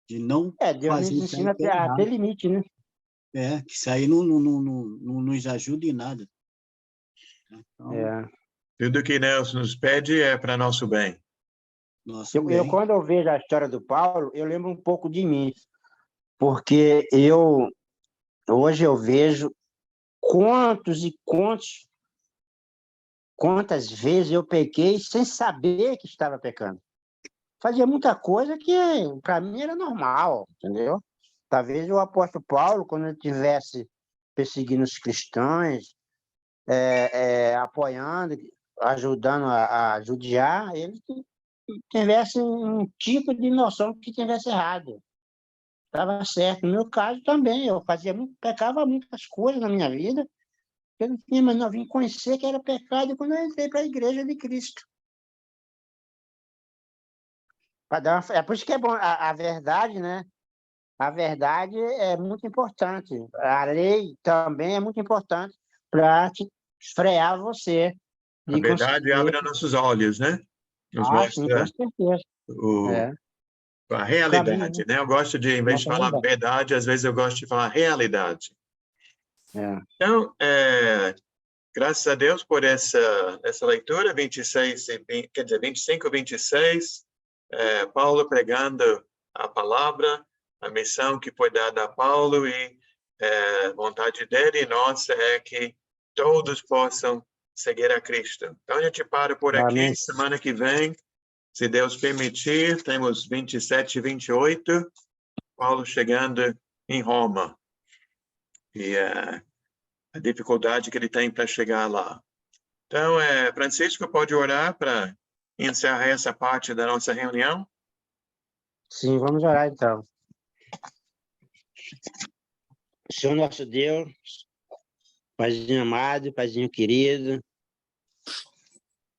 De não Deus fazer nos isso aí ensina que é a ter errado. limite, né? Que isso aí não nos ajuda em nada. Então, Tudo que Deus nos pede é para nosso bem. Nosso bem. Quando eu vejo a história do Paulo, eu lembro um pouco de mim, porque hoje eu vejo quantas vezes eu pequei sem saber que estava pecando. Fazia muita coisa que para mim era normal, entendeu? Talvez o apóstolo Paulo, quando ele estivesse perseguindo os cristãos, apoiando, ajudando a judiar, ele tivesse um tipo de noção que tivesse errado. Estava certo. No meu caso também, pecava muitas coisas na minha vida, eu não tinha, mas não vim conhecer que era pecado quando eu entrei para a igreja de Cristo. É por isso que é bom a verdade, né? A verdade é muito importante. A lei também é muito importante para te frear você. A verdade abre nossos olhos, né? Nos sim, com mostra certeza. a realidade, Caminho, né? Eu gosto de, em vez de falar verdade, às vezes eu gosto de falar realidade. Então, graças a Deus por essa leitura, 25 e 26, Paulo pregando a palavra, a missão que foi dada a Paulo e vontade dele e nossa é que todos possam seguir a Cristo. Então, a gente para por aqui. Amém. Semana que vem, se Deus permitir, temos 27 e 28, Paulo chegando em Roma. E a dificuldade que ele tem para chegar lá. Então, Francisco, pode orar para encerrar essa parte da nossa reunião? Sim, vamos orar então. Senhor nosso Deus, Paizinho amado, Paizinho querido,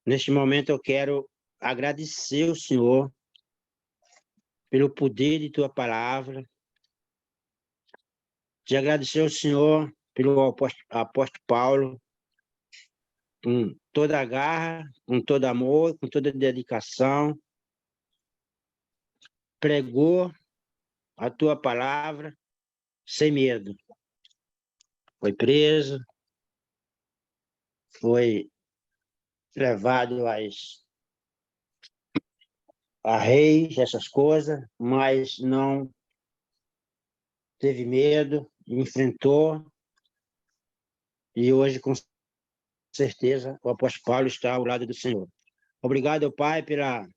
neste momento eu quero agradecer o Senhor pelo poder de Tua palavra, te agradecer ao Senhor pelo apóstolo Paulo, com toda a garra, com todo amor, com toda a dedicação, pregou a Tua palavra sem medo. Foi preso, foi levado a reis, essas coisas, mas não teve medo, enfrentou, e hoje, com certeza, o apóstolo Paulo está ao lado do Senhor. Obrigado, Pai, pelas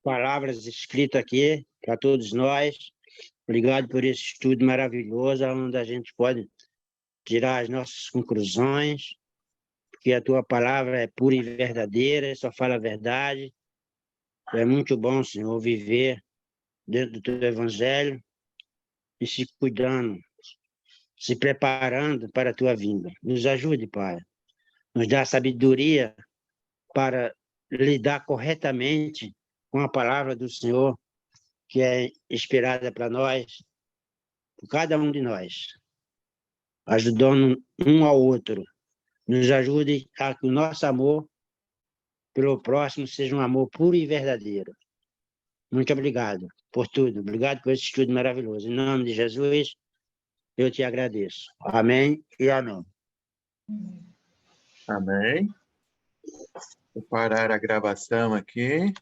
palavras escritas aqui para todos nós. Obrigado por esse estudo maravilhoso, onde a gente pode tirar as nossas conclusões, porque a Tua palavra é pura e verdadeira, só fala a verdade. É muito bom, Senhor, viver dentro do Teu Evangelho e se cuidando, se preparando para a Tua vinda. Nos ajude, Pai. Nos dá sabedoria para lidar corretamente com a palavra do Senhor, que é inspirada para nós, por cada um de nós, ajudando um ao outro. Nos ajude a que o nosso amor pelo próximo seja um amor puro e verdadeiro. Muito obrigado por tudo. Obrigado por esse estudo maravilhoso. Em nome de Jesus, eu te agradeço. Amém e amém. Amém. Vou parar a gravação aqui.